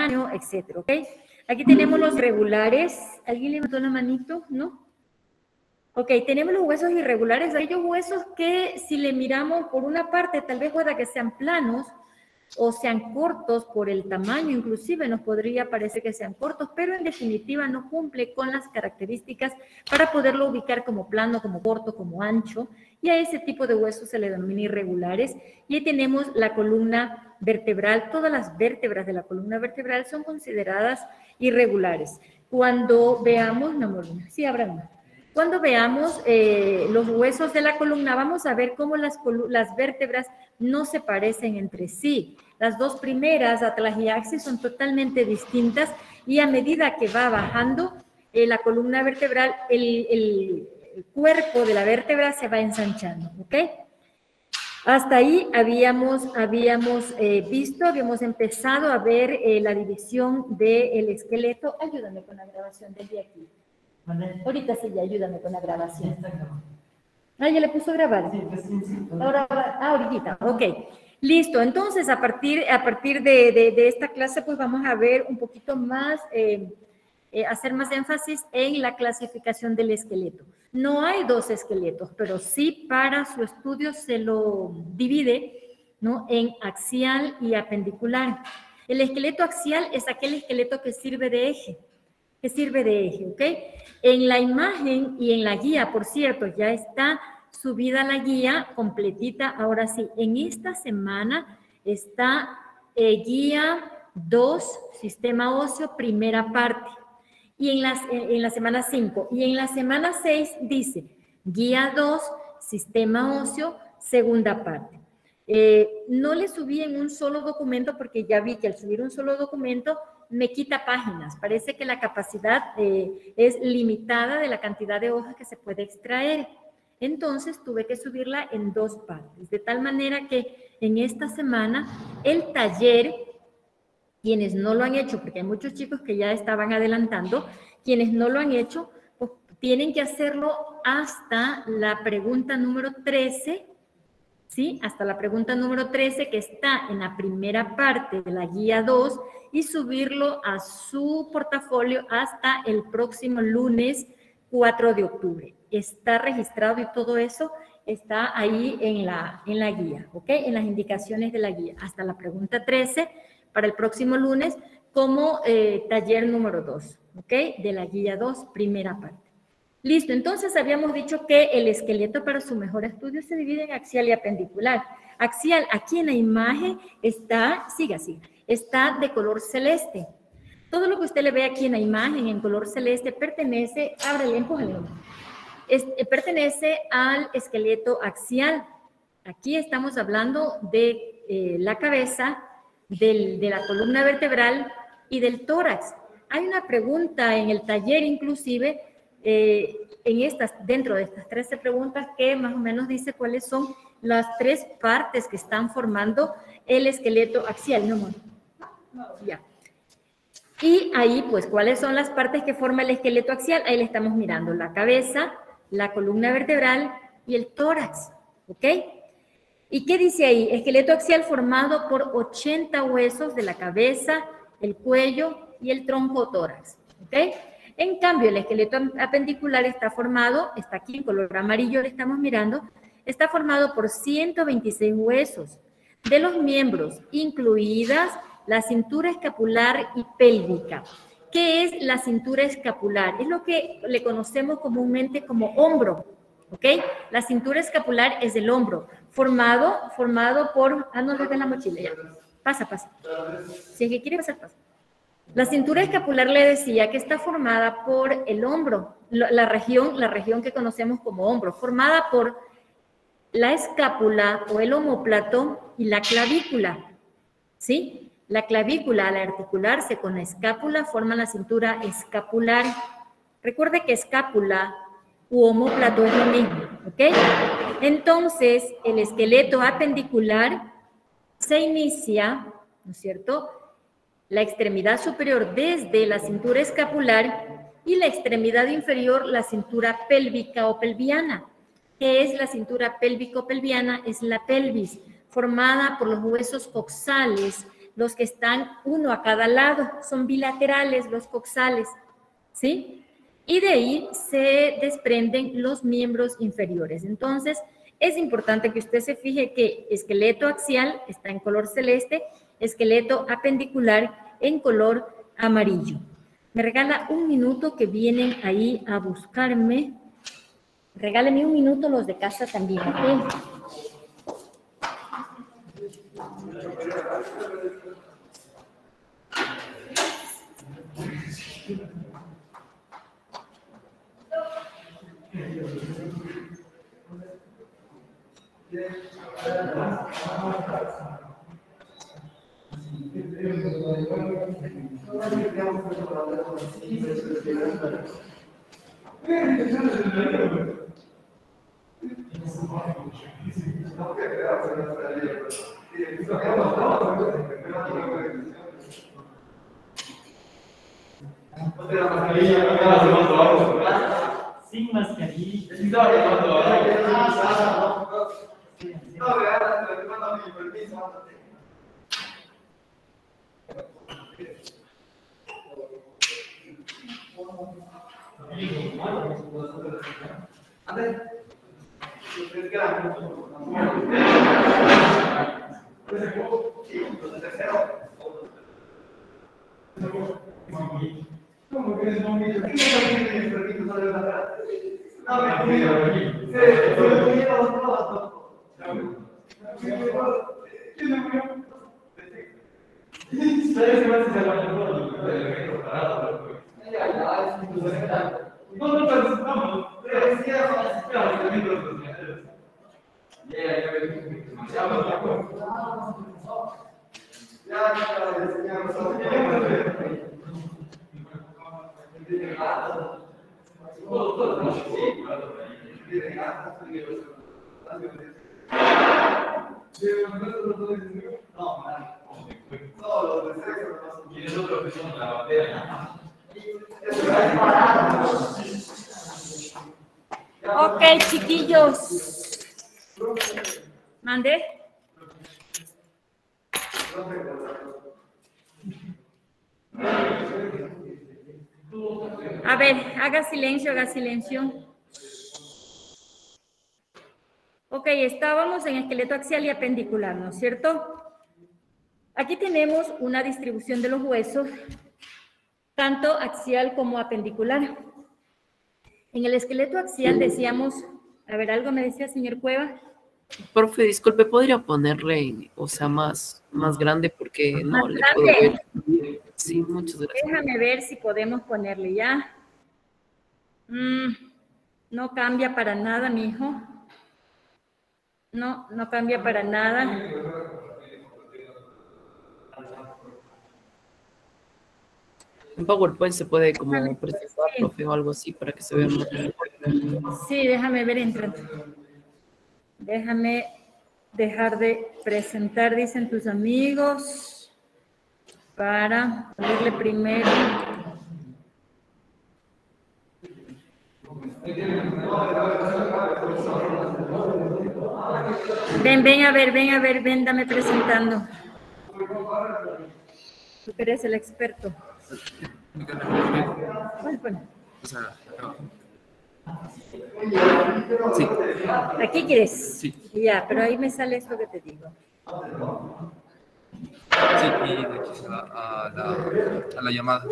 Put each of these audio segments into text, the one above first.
tamaño, etcétera, ¿ok? Aquí tenemos los regulares. ¿Alguien levantó la manito? ¿No? Ok, tenemos los huesos irregulares, aquellos huesos que si le miramos por una parte, tal vez pueda que sean planos o sean cortos por el tamaño, inclusive nos podría parecer que sean cortos, pero en definitiva no cumple con las características para poderlo ubicar como plano, como corto, como ancho, y a ese tipo de huesos se le denomina irregulares. Y ahí tenemos la columna vertebral. Todas las vértebras de la columna vertebral son consideradas irregulares. Cuando veamos, mi amor, sí, Abraham. Cuando veamos los huesos de la columna, vamos a ver cómo las vértebras no se parecen entre sí. Las dos primeras, atlas y axis, son totalmente distintas y a medida que va bajando la columna vertebral, el cuerpo de la vértebra se va ensanchando, ¿ok? Hasta ahí habíamos empezado a ver la división del esqueleto. Ayúdame con la grabación del día aquí. Ahorita sí, ya ayúdame con la grabación. Ah, ya le puso a grabar. Ahora, ahorita, ok. Listo, entonces a partir de esta clase pues vamos a ver un poquito más, hacer más énfasis en la clasificación del esqueleto. No hay dos esqueletos, pero sí para su estudio se lo divide, ¿no?, en axial y apendicular. El esqueleto axial es aquel esqueleto que sirve de eje. ¿Ok? En la imagen y en la guía, por cierto, ya está subida la guía completita. Ahora sí, en esta semana está guía 2, sistema óseo, primera parte. Y en la semana 5. Y en la semana 6 dice guía 2, sistema óseo, segunda parte. No le subí en un solo documento porque ya vi que al subir un solo documento me quita páginas. Parece que la capacidad es limitada de la cantidad de hojas que se puede extraer. Entonces tuve que subirla en 2 partes, de tal manera que en esta semana el taller, quienes no lo han hecho, porque hay muchos chicos que ya estaban adelantando, quienes no lo han hecho, pues tienen que hacerlo hasta la pregunta número 13, ¿sí? Hasta la pregunta número 13, que está en la primera parte de la guía 2, y subirlo a su portafolio hasta el próximo lunes 4 de octubre. Está registrado y todo eso está ahí en la guía, ¿ok? En las indicaciones de la guía, hasta la pregunta 13 para el próximo lunes como taller número 2, ¿ok? De la guía 2, primera parte. Listo, entonces habíamos dicho que el esqueleto para su mejor estudio se divide en axial y apendicular. Axial, aquí en la imagen está, siga, está de color celeste. Todo lo que usted le ve aquí en la imagen en color celeste pertenece, ábrele, empújale, pertenece al esqueleto axial. Aquí estamos hablando de la cabeza, de la columna vertebral y del tórax. Hay una pregunta en el taller inclusive, dentro de estas 13 preguntas, que más o menos dice cuáles son las 3 partes que están formando el esqueleto axial. No, ya. Y ahí, pues, ¿cuáles son las partes que forma el esqueleto axial? Ahí le estamos mirando la cabeza, la columna vertebral y el tórax, ¿ok? ¿Y qué dice ahí? Esqueleto axial formado por 80 huesos de la cabeza, el cuello y el tronco tórax, ¿ok? En cambio, el esqueleto apendicular está formado, está aquí en color amarillo, le estamos mirando, está formado por 126 huesos de los miembros, incluidas la cintura escapular y pélvica. ¿Qué es la cintura escapular? Es lo que le conocemos comúnmente como hombro, ¿ok? La cintura escapular es el hombro, formado por... Ah, no, desde la mochila, ya. Pasa. Si es que quiere pasar, pasa. La cintura escapular le decía que está formada por el hombro, la región que conocemos como hombro, formada por la escápula o el omóplato y la clavícula, ¿sí? La clavícula, al articularse con la escápula, forma la cintura escapular. Recuerde que escápula u omóplato es lo mismo, ¿ok? Entonces, el esqueleto apendicular se inicia, ¿no es cierto?, la extremidad superior desde la cintura escapular y la extremidad inferior, la cintura pélvica o pelviana. ¿Qué es la cintura pélvico-pelviana? Es la pelvis, formada por los huesos coxales los que están uno a cada lado, son bilaterales los coxales, ¿sí? Y de ahí se desprenden los miembros inferiores. Entonces, es importante que usted se fije que esqueleto axial está en color celeste, esqueleto apendicular en color amarillo. Me regala un minuto que vienen ahí a buscarme. Regálenme un minuto los de casa también, ¿ok? Sin mascarilla. Ok, chiquillos. ¿Mande? A ver, haga silencio, haga silencio. Ok, estábamos en esqueleto axial y apendicular, ¿no es cierto? Aquí tenemos una distribución de los huesos, tanto axial como apendicular. En el esqueleto axial decíamos, a ver, algo me decía señor Cueva. Profe, disculpe, ¿podría ponerle, o sea, más grande? Porque no ¿Más le grande? puedo ver. Sí, muchas gracias. Déjame ver si podemos ponerle ya. No cambia para nada, mi hijo. No cambia para nada. En PowerPoint se puede como presentar, profe, o algo así para que se vea más. Sí, déjame ver entrando. Déjame dejar de presentar, dicen tus amigos, para ponerle primero. Ven, dame presentando. Tú eres el experto. ¿Cuál? Sí. ¿Aquí quieres? Sí. Ya, pero ahí me sale esto que te digo. Sí, y de aquí se va a la llamada.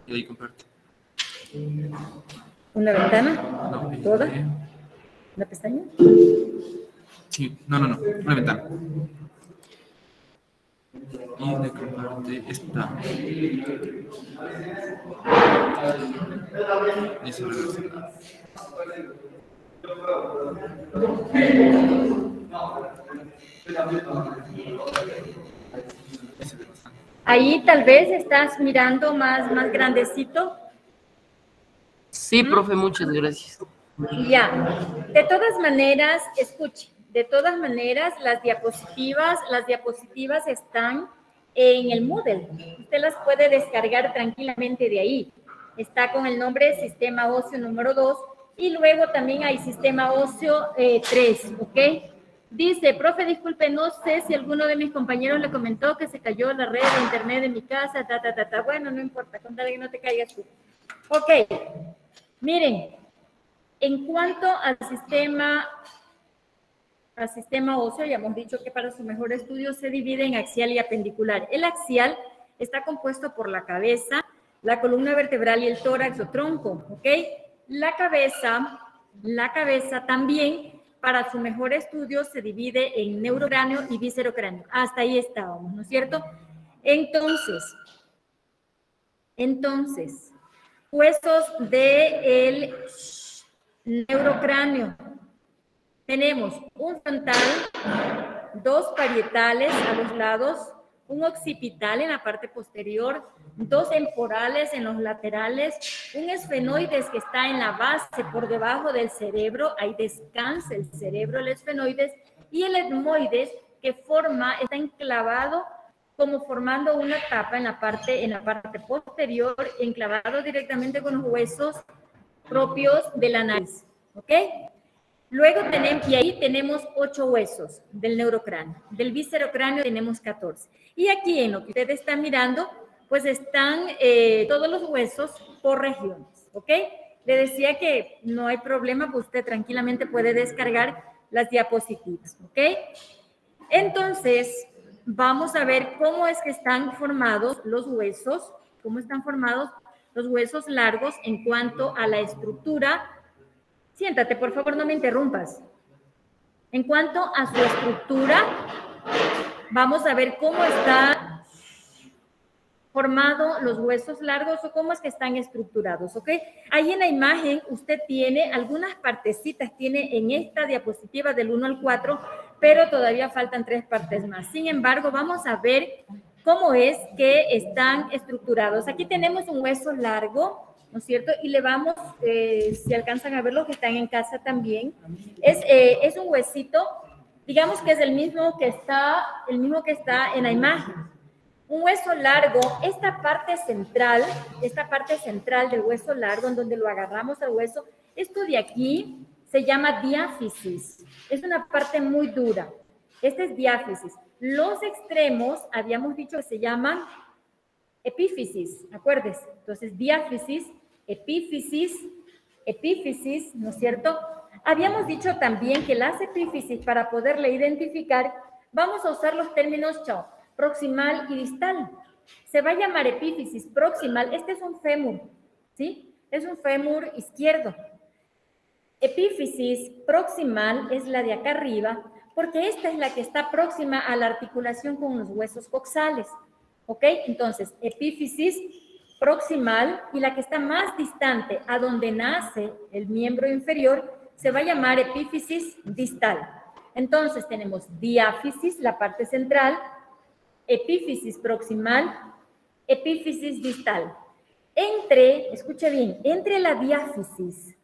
Y ahí comparto. ¿Una ventana? No, ¿Toda? ¿Una pestaña? Sí, no, una ventana. Y de comparte esta. Y se regresa. Ahí tal vez estás mirando más grandecito. Sí, profe, muchas gracias. Ya, de todas maneras, escuche, de todas maneras las diapositivas están en el Moodle. Usted las puede descargar tranquilamente de ahí. Está con el nombre Sistema Óseo número 2 y luego también hay Sistema Óseo 3, ¿ok? Dice, profe, disculpe, no sé si alguno de mis compañeros le comentó que se cayó la red de internet de mi casa, Bueno, no importa, contarle que no te caigas tú. Ok, miren, en cuanto al sistema óseo, ya hemos dicho que para su mejor estudio se divide en axial y apendicular. El axial está compuesto por la cabeza, la columna vertebral y el tórax o tronco, ¿ok? La cabeza también, para su mejor estudio, se divide en neurocráneo y viscerocráneo. Hasta ahí estábamos, ¿no es cierto? Entonces, huesos del neurocráneo. Tenemos un frontal, 2 parietales a los lados, un occipital en la parte posterior, 2 temporales en los laterales, un esfenoides que está en la base por debajo del cerebro, ahí descansa el cerebro, el esfenoides, y el etmoides que está enclavado como formando una tapa en la parte posterior, enclavado directamente con los huesos propios de la nariz, ¿ok? Luego tenemos 8 huesos del neurocráneo. Del viscerocráneo tenemos 14. Y aquí en lo que ustedes están mirando, pues están todos los huesos por regiones, ¿ok? Le decía que no hay problema, pues usted tranquilamente puede descargar las diapositivas, ¿ok? Entonces, vamos a ver cómo es que están formados los huesos, largos en cuanto a la estructura. Siéntate, por favor, no me interrumpas. En cuanto a su estructura, vamos a ver cómo están formados los huesos largos o cómo es que están estructurados, ¿ok? Ahí en la imagen usted tiene algunas partecitas, tiene en esta diapositiva del 1 al 4, pero todavía faltan 3 partes más. Sin embargo, vamos a ver cómo es que están estructurados. Aquí tenemos un hueso largo, ¿no es cierto? Y le vamos, si alcanzan a ver los que están en casa también, es un huesito, digamos que es el mismo que está en la imagen. Un hueso largo, esta parte central del hueso largo, en donde lo agarramos al hueso, esto de aquí se llama diáfisis. Es una parte muy dura. Este es diáfisis. Los extremos, habíamos dicho que se llaman epífisis, acuérdense. Entonces, diáfisis, epífisis, ¿no es cierto? Habíamos dicho también que las epífisis, para poderle identificar, vamos a usar los términos proximal y distal. Se va a llamar epífisis proximal. Este es un fémur, ¿sí? Es un fémur izquierdo. Epífisis proximal es la de acá arriba, porque esta es la que está próxima a la articulación con los huesos coxales. ¿Ok? Entonces, epífisis proximal, y la que está más distante a donde nace el miembro inferior se va a llamar epífisis distal. Entonces, tenemos diáfisis, la parte central, epífisis proximal, epífisis distal. Escuche bien, entre la diáfisis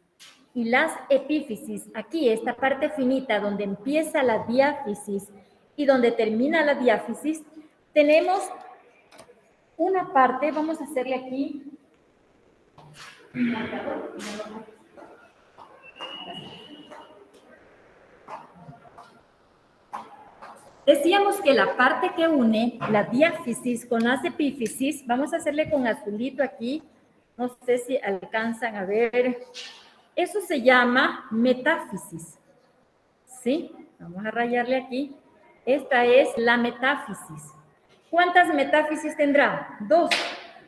y las epífisis, aquí esta parte finita donde empieza la diáfisis y donde termina la diáfisis, tenemos una parte, vamos a hacerle aquí. Decíamos que la parte que une la diáfisis con las epífisis, vamos a hacerle con azulito aquí, no sé si alcanzan a ver, eso se llama metáfisis, ¿sí? Vamos a rayarle aquí. Esta es la metáfisis. ¿Cuántas metáfisis tendrá? 2,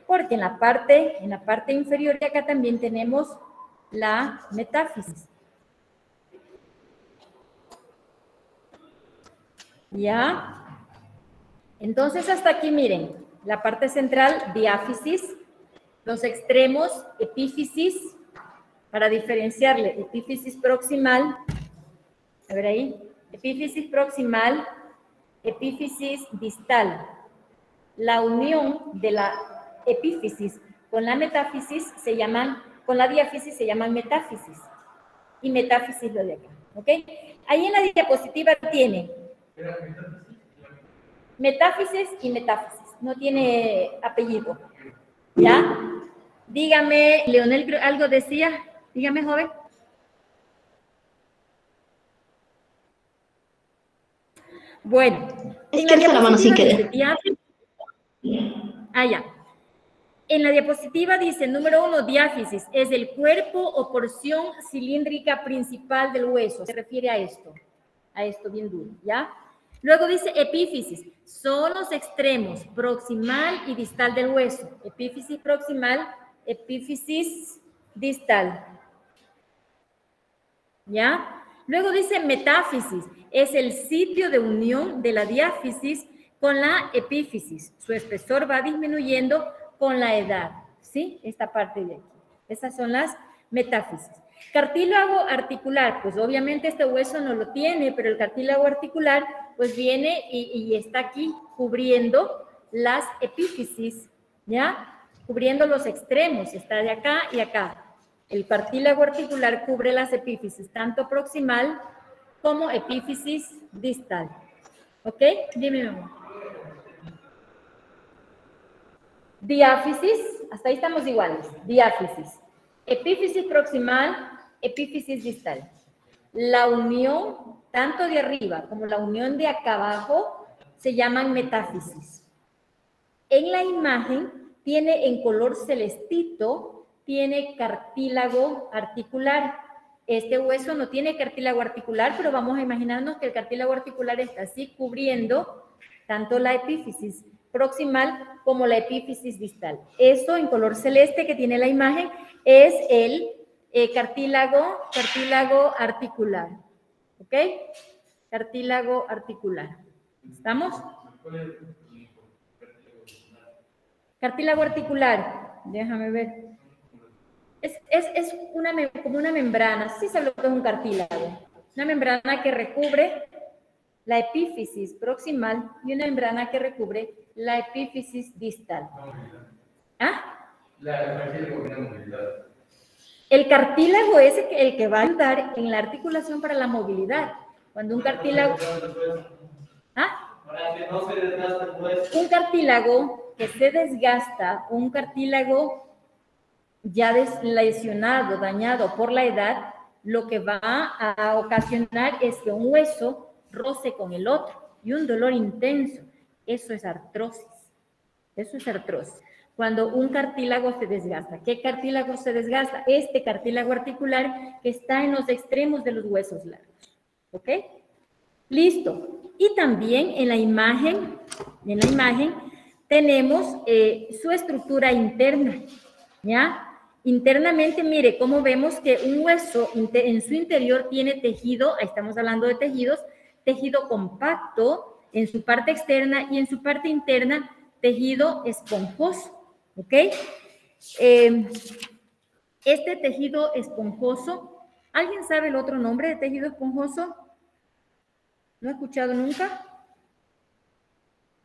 porque en la parte inferior de acá también tenemos la metáfisis. ¿Ya? Entonces, hasta aquí, miren, la parte central, diáfisis, los extremos, epífisis, para diferenciarle, epífisis proximal, a ver ahí, epífisis proximal, epífisis distal. La unión de la epífisis con la metáfisis con la diáfisis se llaman metáfisis, y metáfisis lo de acá, ¿ok? Ahí en la diapositiva tiene metáfisis y metáfisis, no tiene apellido, ¿ya? Dígame, Leonel, algo decía, dígame, joven. Bueno. Es que alza la mano si quiere. Ya. En la diapositiva dice, número 1, diáfisis, es el cuerpo o porción cilíndrica principal del hueso. Se refiere a esto bien duro, ¿ya? Luego dice epífisis, son los extremos proximal y distal del hueso. Epífisis proximal, epífisis distal. ¿Ya? Luego dice metáfisis, es el sitio de unión de la diáfisis con la epífisis. Su espesor va disminuyendo con la edad, ¿sí? Esta parte de aquí. Esas son las metáfisis. Cartílago articular, pues obviamente este hueso no lo tiene, pero el cartílago articular pues viene y está aquí cubriendo las epífisis, ¿ya? Cubriendo los extremos, está de acá y acá. El cartílago articular cubre las epífisis, tanto proximal como epífisis distal. ¿Ok? Dime, mi amor. Diáfisis, hasta ahí estamos iguales. Diáfisis. Epífisis proximal, epífisis distal. La unión, tanto de arriba como la unión de acá abajo, se llaman metáfisis. En la imagen tiene en color celestito, tiene cartílago articular. Este hueso no tiene cartílago articular, pero vamos a imaginarnos que el cartílago articular está así cubriendo tanto la epífisis proximal como la epífisis distal. Esto en color celeste que tiene la imagen es el cartílago articular. ¿Ok? Cartílago articular. ¿Estamos? Cartílago articular. Déjame ver. Es como una membrana. Sí sabe lo que es un cartílago. Una membrana que recubre la epífisis proximal y una membrana que recubre la epífisis distal. ¿Ah? El cartílago es el que va a ayudar en la articulación para la movilidad. Cuando un cartílago... ¿Ah? Un cartílago que se desgasta, un cartílago ya lesionado, dañado por la edad, lo que va a ocasionar es que un hueso roce con el otro y un dolor intenso. Eso es artrosis. Eso es artrosis. Cuando un cartílago se desgasta. ¿Qué cartílago se desgasta? Este cartílago articular que está en los extremos de los huesos largos. ¿Ok? Listo. Y también en la imagen tenemos su estructura interna. ¿Ya? Internamente, mire cómo vemos que un hueso en su interior tiene tejido, ahí estamos hablando de tejidos, tejido compacto en su parte externa y en su parte interna tejido esponjoso. ¿Ok? Este tejido esponjoso, ¿alguien sabe el otro nombre de tejido esponjoso? ¿No he escuchado nunca?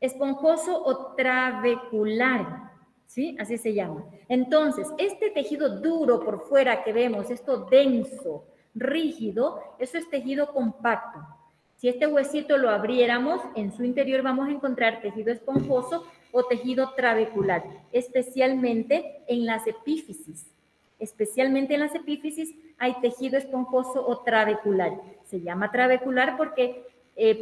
Esponjoso o trabecular, ¿sí? Así se llama. Entonces, este tejido duro por fuera que vemos, esto denso, rígido, eso es tejido compacto. Si este huesito lo abriéramos, en su interior vamos a encontrar tejido esponjoso o tejido trabecular, especialmente en las epífisis. Especialmente en las epífisis hay tejido esponjoso o trabecular. Se llama trabecular porque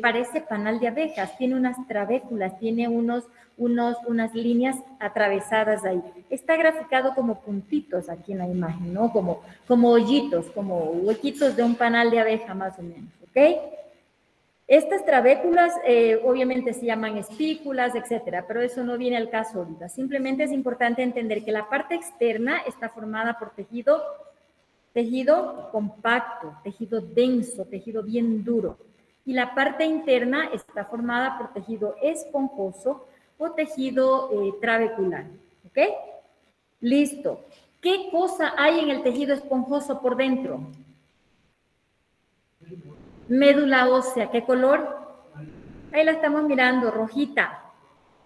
parece panal de abejas, tiene unas trabéculas, tiene unas líneas atravesadas ahí. Está graficado como puntitos aquí en la imagen, ¿no? Como hoyitos, como huequitos de un panal de abeja más o menos, ¿ok? Estas trabéculas obviamente se llaman espículas, etcétera, pero eso no viene al caso ahorita. Simplemente es importante entender que la parte externa está formada por tejido compacto, tejido denso, tejido bien duro. Y la parte interna está formada por tejido esponjoso o tejido trabecular. ¿Ok? Listo. ¿Qué cosa hay en el tejido esponjoso por dentro? Médula ósea. ¿Qué color? Ahí la estamos mirando, rojita.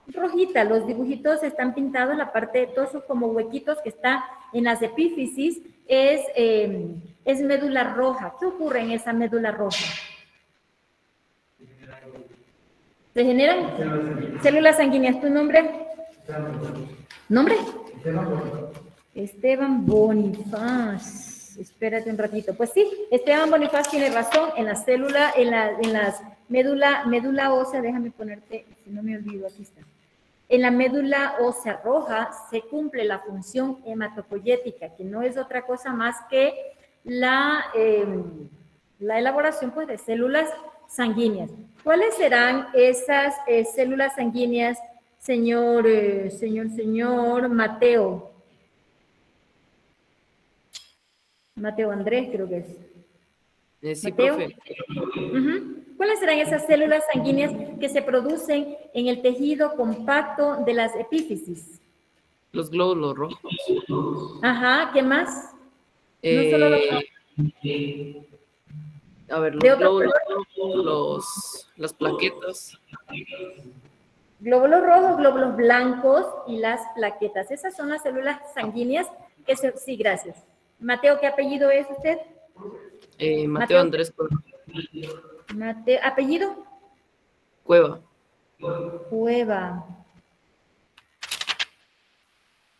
Rojita, los dibujitos están pintados en la parte de todos esos como huequitos que está en las epífisis. Es médula roja. ¿Qué ocurre en esa médula roja? ¿Se generan células sanguíneas? ¿Tu nombre? ¿Nombre? Esteban Bonifaz. Espérate un ratito. Pues sí, Esteban Bonifaz tiene razón. En la célula, en las Médula ósea, déjame ponerte, si no me olvido, aquí está. En la médula ósea roja se cumple la función hematopoyética, que no es otra cosa más que la elaboración pues, de células sanguíneas. ¿Cuáles serán esas células sanguíneas, señor Mateo? Mateo Andrés, creo que es. Sí, Mateo. profe. ¿Cuáles serán esas células sanguíneas que se producen en el tejido compacto de las epífisis? Los glóbulos rojos. Ajá, ¿qué más? No solo A ver, los ¿de otro glóbulos rojos, las plaquetas. glóbulos rojos, glóbulos blancos y las plaquetas. Esas son las células sanguíneas que se... Sí, gracias. Mateo, ¿qué apellido es usted? Mateo Andrés Mateo, ¿apellido? Cueva. Cueva.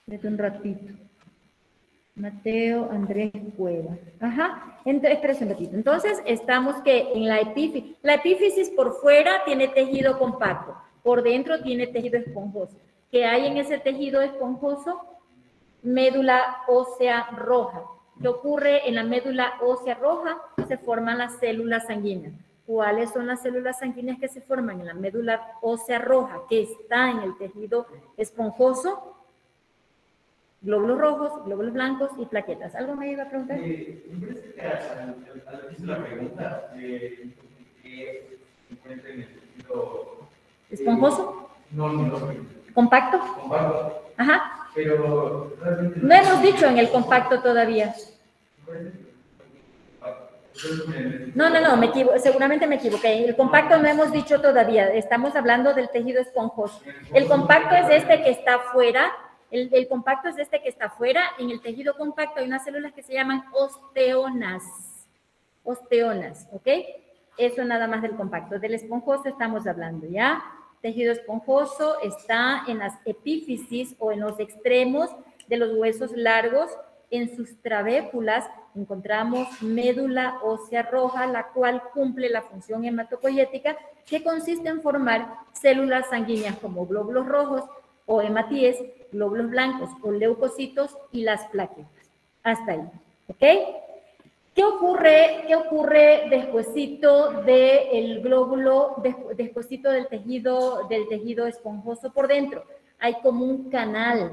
Espérate un ratito. Mateo Andrés Cueva. Ajá. Espérate un ratito. Entonces, estamos que en la epífisis. La epífisis por fuera tiene tejido compacto. Por dentro tiene tejido esponjoso. ¿Qué hay en ese tejido esponjoso? Médula ósea roja. ¿Qué ocurre en la médula ósea roja? Se forman las células sanguíneas. ¿Cuáles son las células sanguíneas que se forman en la médula ósea roja que está en el tejido esponjoso? Glóbulos rojos, glóbulos blancos y plaquetas. ¿Algo me iba a preguntar? Me parece que al hizo la pregunta que se encuentra en el tejido... ¿Esponjoso? No. ¿Compacto? Compacto. Ajá. Pero realmente... No hemos dicho en el compacto todavía. No, seguramente me equivoqué. El compacto no hemos dicho todavía. Estamos hablando del tejido esponjoso. El compacto es este que está afuera. El compacto es este que está afuera. En el tejido compacto hay unas células que se llaman osteonas. Osteonas, ¿ok? Eso nada más del compacto. Del esponjoso estamos hablando, ¿ya? Tejido esponjoso está en las epífisis o en los extremos de los huesos largos. En sus trabéculas encontramos médula ósea roja, la cual cumple la función hematopoyética, que consiste en formar células sanguíneas como glóbulos rojos o hematíes, glóbulos blancos o leucocitos y las plaquetas. Hasta ahí, ¿ok? ¿Qué ocurre despuesito del glóbulo, despuesito del tejido esponjoso por dentro? Hay como un canal,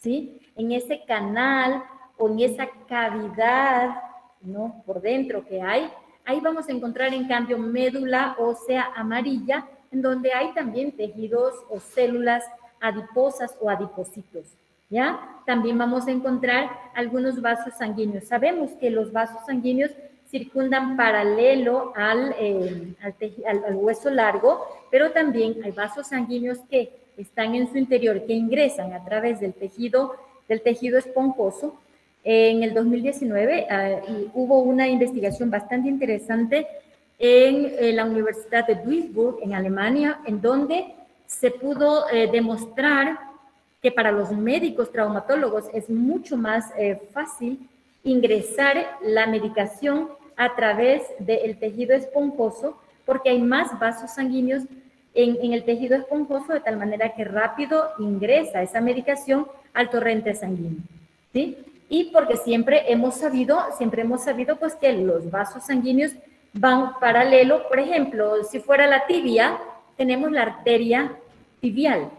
¿sí? En ese canal o en esa cavidad, ¿no? Por dentro que hay, ahí vamos a encontrar en cambio médula ósea amarilla, en donde hay también tejidos o células adiposas o adipocitos, ¿ya? También vamos a encontrar algunos vasos sanguíneos. Sabemos que los vasos sanguíneos circundan paralelo al hueso largo, pero también hay vasos sanguíneos que están en su interior, que ingresan a través del tejido esponjoso. En el 2019 hubo una investigación bastante interesante en la Universidad de Duisburg, en Alemania, en donde se pudo demostrar que para los médicos traumatólogos es mucho más fácil ingresar la medicación a través del tejido esponjoso, porque hay más vasos sanguíneos en el tejido esponjoso, de tal manera que rápido ingresa esa medicación al torrente sanguíneo, ¿sí? Y porque siempre hemos sabido pues que los vasos sanguíneos van paralelo. Por ejemplo, si fuera la tibia, tenemos la arteria tibial,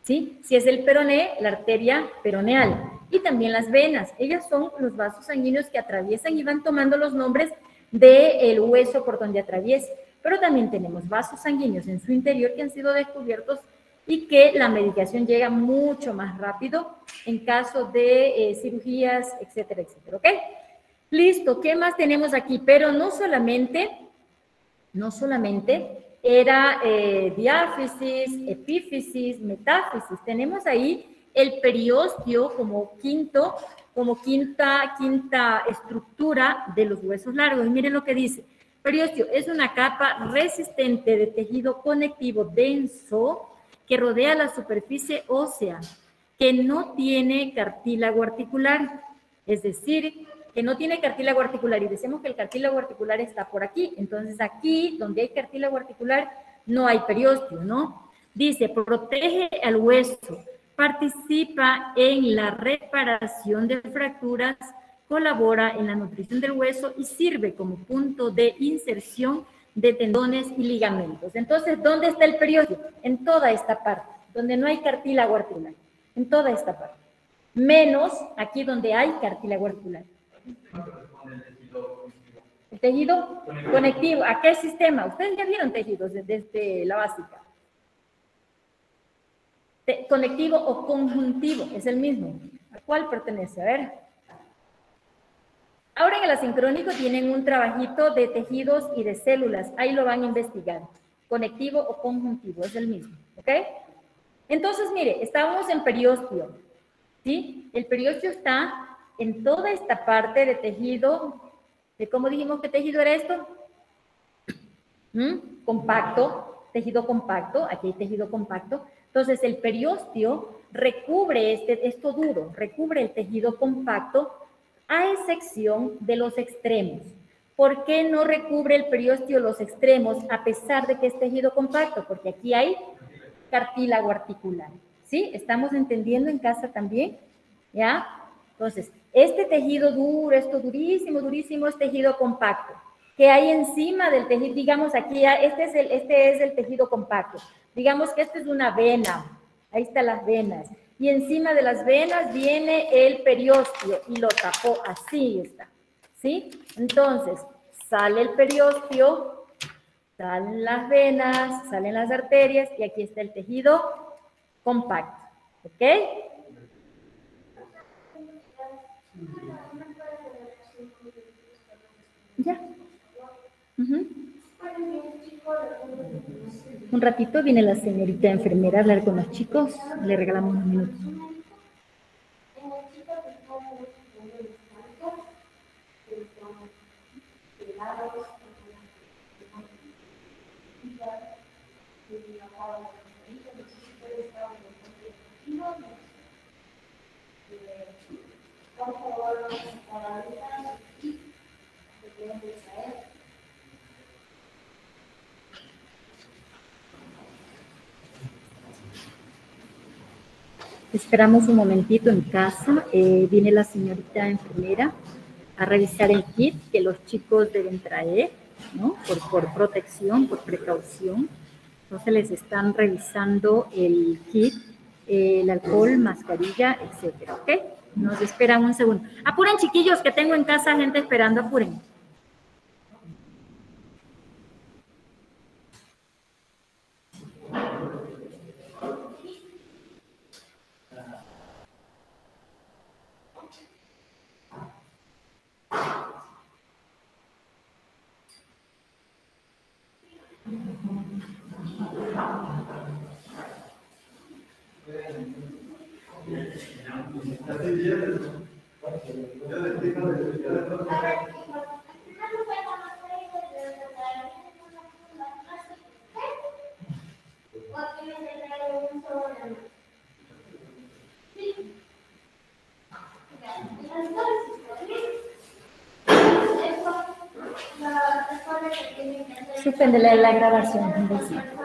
¿sí? Si es el peroné, la arteria peroneal. Y también las venas, ellas son los vasos sanguíneos que atraviesan y van tomando los nombres del hueso por donde atraviesa. Pero también tenemos vasos sanguíneos en su interior que han sido descubiertos y que la medicación llega mucho más rápido en caso de cirugías, etcétera, etcétera, ¿ok? Listo, ¿qué más tenemos aquí? Pero no solamente era diáfisis, epífisis, metáfisis. Tenemos ahí el periósteo como quinta estructura de los huesos largos. Y miren lo que dice. Periósteo es una capa resistente de tejido conectivo denso que rodea la superficie ósea, que no tiene cartílago articular, es decir, que no tiene cartílago articular y decimos que el cartílago articular está por aquí, entonces aquí, donde hay cartílago articular, no hay periósteo, ¿no? Dice, protege al hueso, participa en la reparación de fracturas, colabora en la nutrición del hueso y sirve como punto de inserción de tendones y ligamentos. Entonces, ¿dónde está el periósteo? En toda esta parte, donde no hay cartílago articular, en toda esta parte. Menos aquí donde hay cartílago articular. El tejido conectivo. ¿A qué sistema? Ustedes ya vieron tejidos desde la básica. Conectivo o conjuntivo, es el mismo. ¿A cuál pertenece? A ver. Ahora en el asincrónico tienen un trabajito de tejidos y de células. Ahí lo van a investigar. Conectivo o conjuntivo, es el mismo. ¿Ok? Entonces, mire, estábamos en periósteo. ¿Sí? El periósteo está en toda esta parte de tejido. ¿De cómo dijimos que tejido era esto? Compacto, tejido compacto. Aquí hay tejido compacto. Entonces, el periósteo recubre esto duro, recubre el tejido compacto a excepción de los extremos. ¿Por qué no recubre el periósteo los extremos a pesar de que es tejido compacto? Porque aquí hay cartílago articular. ¿Sí? ¿Estamos entendiendo en casa también? ¿Ya? Entonces, este tejido duro, esto durísimo, durísimo, es tejido compacto. ¿Qué hay encima del tejido? Digamos aquí, este es el tejido compacto. Digamos que esta es una vena. Ahí están las venas. Y encima de las venas viene el periósteo y lo tapó. Así está. ¿Sí? Entonces, sale el periósteo, salen las venas, salen las arterias y aquí está el tejido compacto. ¿Ok? Ya. Un ratito viene la señorita enfermera a hablar con los chicos. Le regalamos unos minutos. Esperamos un momentito en casa. Viene la señorita enfermera a revisar el kit que los chicos deben traer, ¿no? Por protección, por precaución. Entonces les están revisando el kit, el alcohol, mascarilla, etcétera, ¿ok? Nos esperan un segundo. Apuren, chiquillos, que tengo en casa gente esperando, apuren. Suspende la grabación.